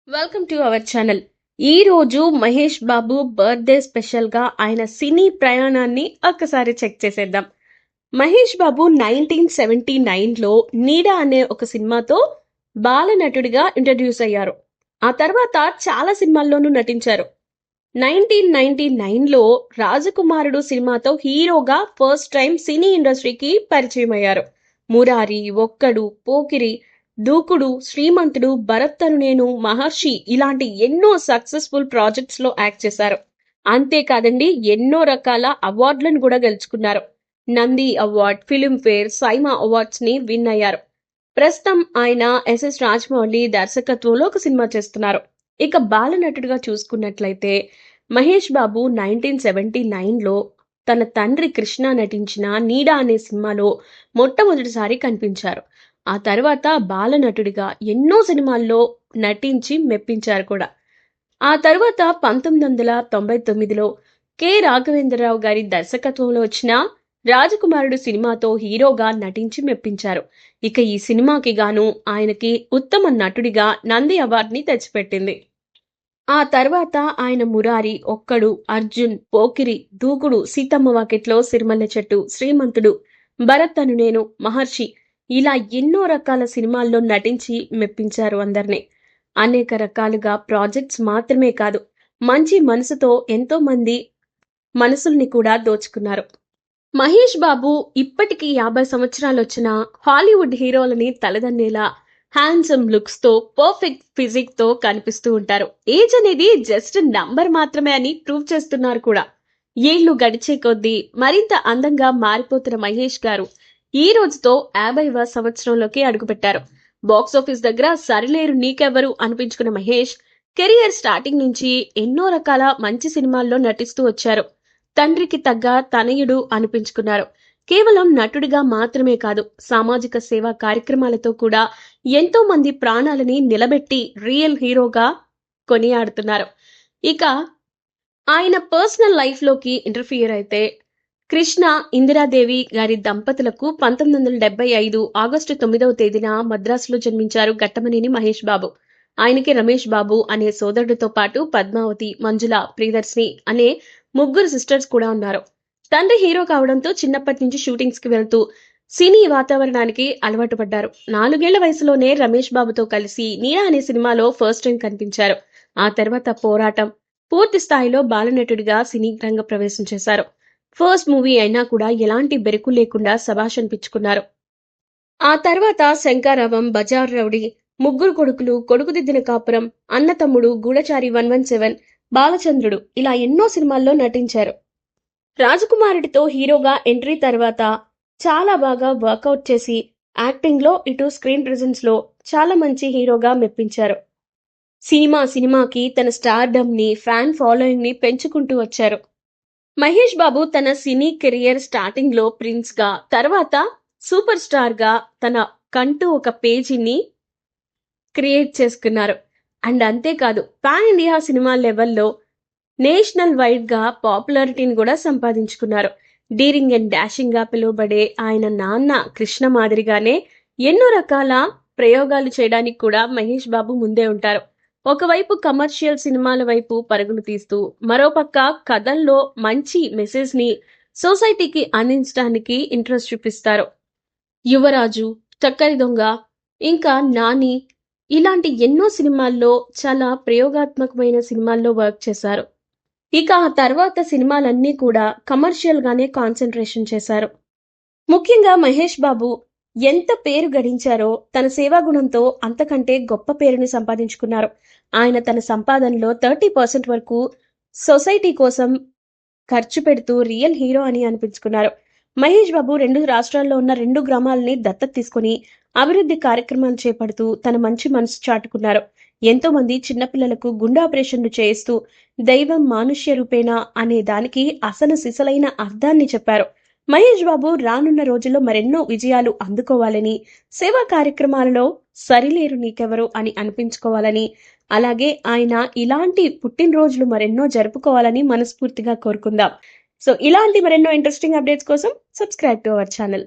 Welcome to our channel. ఈ రోజు Mahesh Babu birthday special గా ఆయన సినీ ప్రయాణాన్ని ఒక్కసారి చెక్ చేసేద్దాం. మహేష్ బాబు 1979లో నీడా అనే ఒక సినిమాతో బాల నటుడిగా ఇంట్రడ్యూస్ అయ్యారు. ఆ తర్వాత చాలా సినిమాల్లోనూ నటించారు. 1999లో రాజకుమారుడు సినిమాతో హీరోగా ఫస్ట్ టైం సినీ ఇండస్ట్రీకి పరిచయం అయ్యారు. మురారి, ఒక్కడు, పోకిరి, దూకుడు, శ్రీమంతుడు, భరత్ తను నేను, మహర్షి ఇలాంటి ఎన్నో సక్సెస్ఫుల్ ప్రాజెక్ట్స్ లో యాక్ట్ చేశారు. అంతేకాదండి, ఎన్నో రకాల అవార్డులను కూడా గెలుచుకున్నారు. Nandi award, Filmfare, SIIMA awards ని విన్ అయ్యారు. ప్రస్తుతం ఆయన ఎస్ఎస్ రాజమౌళి దర్శకత్వంలో ఒక సినిమా చేస్తున్నారు. ఇక బాల నటుడిగా చూసుకున్నట్లయితే మహేష్ బాబు 1979లో తన తండ్రి కృష్ణ నటించిన నీడా అనే సినిమాలో మొట్టమొదటిసారి కనిపించారు. ఆ తర్వాత బాల నటుడిగా ఎన్నో సినిమాల్లో నటించి మెప్పించారు కూడా. ఆ తర్వాత 1999లో రాఘవేంద్రరావు గారి దర్శకత్వంలో వచ్చిన రాజకుమారుడు సినిమాతో హీరోగా నటించి మెప్పించారు. ఇక ఈ సినిమాకి గాను ఆయనకి ఉత్తమ నటుడిగా నంది అవార్డుని తెచ్చిపెట్టింది. ఆ తర్వాత ఆయన మురారి, ఒక్కడు, అర్జున్, పోకిరి, దూకుడు, సీతమ్మ వాకిట్లో సిరిమల్లె చెట్టు, శ్రీమంతుడు, భరత్ అను నేను, మహర్షి ఇలా ఎన్నో రకాల సినిమాల్లో నటించి మెప్పించారు అందరినీ. అనేక రకాలుగా ప్రాజెక్ట్స్ మాత్రమే కాదు, మంచి మనసుతో ఎంతో మంది మనసుల్ని కూడా దోచుకున్నారు. మహేష్ బాబు ఇప్పటికి 50 సంవత్సరాలు వచ్చిన హాలీవుడ్ హీరోలని తలదన్నేలా హ్యాండ్సమ్ లుక్స్ తో, పర్ఫెక్ట్ ఫిజిక్ తో కనిపిస్తూ ఉంటారు. ఏజ్ అనేది జస్ట్ నంబర్ మాత్రమే అని ప్రూవ్ చేస్తున్నారు కూడా. ఏళ్లు గడిచే కొద్దీ మరింత అందంగా మారిపోతున్న మహేష్ గారు ఈ రోజుతో 50వ సంవత్సరంలోకి అడుగుపెట్టారు. బాక్సాఫీస్ దగ్గర సరిలేరు నీకెవ్వరు అనిపించుకున్న మహేష్ కెరియర్ స్టార్టింగ్ నుంచి ఎన్నో రకాల మంచి సినిమాల్లో నటిస్తూ వచ్చారు. తండ్రికి తగ్గ తనయుడు అనిపించుకున్నారు. కేవలం నటుడిగా మాత్రమే కాదు, సామాజిక సేవా కార్యక్రమాలతో కూడా ఎంతో మంది ప్రాణాలని నిలబెట్టి రియల్ హీరోగా కొనియాడుతున్నారు. ఇక ఆయన పర్సనల్ లైఫ్ లోకి ఇంటర్ఫియర్ అయితే కృష్ణ, ఇందిరాదేవి గారి దంపతులకు 1975 ఆగస్టు 9వ తేదీన మద్రాసులో జన్మించారు ఘట్టమనేని మహేష్ బాబు. ఆయనకి రమేష్ బాబు అనే సోదరుడితో పాటు పద్మావతి, మంజుల, ప్రియదర్శిని అనే ముగ్గురు సిస్టర్స్ కూడా ఉన్నారు. తండ్రి హీరో కావడంతో చిన్నప్పటి నుంచి షూటింగ్స్ కి వెళ్తూ సినీ వాతావరణానికి అలవాటు పడ్డారు. 4 ఏళ్ల వయసులోనే రమేష్ బాబుతో కలిసి నీడా అనే సినిమాలో ఫస్ట్ టైం కనిపించారు. ఆ తర్వాత పోరాటం, పూర్తి స్థాయిలో బాలనటుడిగా సినీ రంగ ప్రవేశం చేశారు. ఫస్ట్ మూవీ అయినా కూడా ఎలాంటి బెరుకు లేకుండా శభాష్ అనిపించుకున్నారు. ఆ తర్వాత శంకారావం, బజార్ రౌడీ, ముగ్గురు కొడుకులు, కొడుకుదిద్దిన కాపురం, అన్న తమ్ముడు, గూఢచారి 117, బాలచంద్రుడు ఇలా ఎన్నో సినిమాల్లో నటించారు. రాజకుమారుడితో హీరోగా ఎంట్రీ తర్వాత చాలా బాగా వర్కౌట్ చేసి యాక్టింగ్ లో ఇటు స్క్రీన్ ప్రెజెన్స్ లో చాలా మంచి హీరోగా మెప్పించారు. సినిమాకి తన స్టార్డమ్ ని, ఫ్యాన్ ఫాలోయింగ్ ని పెంచుకుంటూ వచ్చారు. మహేష్ బాబు తన సినీ కెరియర్ స్టార్టింగ్ లో ప్రిన్స్ గా, తర్వాత సూపర్ స్టార్ గా తన కంటూ ఒక పేజీని క్రియేట్ చేసుకున్నారు. అండ్ అంతేకాదు, పాన్ ఇండియా సినిమా లెవెల్లో నేషనల్ వైడ్ గా పాపులారిటీని కూడా సంపాదించుకున్నారు. డీరింగ్ అండ్ డాషింగ్ గా పిలువబడే ఆయన నాన్న కృష్ణ మాదిరిగానే ఎన్నో రకాల ప్రయోగాలు చేయడానికి కూడా మహేష్ బాబు ముందే ఉంటారు. ఒకవైపు కమర్షియల్ సినిమాల వైపు పరుగులు తీస్తూ, మరోపక్క కథల్లో మంచి మెసేజ్ ని సొసైటీకి అందించడానికి ఇంట్రెస్ట్ చూపిస్తారు. యువరాజు, చక్కరి దొంగ, ఇంకా నాని ఇలాంటి ఎన్నో సినిమాల్లో చాలా ప్రయోగాత్మకమైన సినిమాల్లో వర్క్ చేశారు. ఇక ఆ తర్వాత సినిమాలన్నీ కూడా కమర్షియల్ గానే కాన్సన్ట్రేషన్ చేశారు. ముఖ్యంగా మహేష్ బాబు ఎంత పేరు గడించారో తన సేవా గుణంతో అంతకంటే గొప్ప పేరుని సంపాదించుకున్నారు. ఆయన తన సంపాదనలో 30% వరకు సొసైటీ కోసం ఖర్చు పెడుతూ రియల్ హీరో అని అనిపించుకున్నారు. మహేష్ బాబు 2 రాష్ట్రాల్లో ఉన్న 2 గ్రామాలని దత్తత తీసుకుని అభివృద్ధి కార్యక్రమాలు చేపడుతూ తన మంచి మనసు చాటుకున్నారు. ఎంతో మంది చిన్నపిల్లలకు గుండె ఆపరేషన్లు చేయిస్తూ దైవం మానుష్య రూపేణ అనే దానికి అసలు సిసలైన అర్థాన్ని చెప్పారు. మహేష్ బాబు రానున్న రోజుల్లో మరెన్నో విజయాలు అందుకోవాలని, సేవా కార్యక్రమాలలో సరిలేరు నీకెవరు అని అనిపించుకోవాలని, అలాగే ఆయన ఇలాంటి పుట్టినరోజులు మరెన్నో జరుపుకోవాలని మనస్ఫూర్తిగా కోరుకుందాం. సో ఇలాంటి మరెన్నో ఇంట్రెస్టింగ్ అప్డేట్స్ కోసం సబ్స్క్రైబ్ టు అవర్ ఛానల్.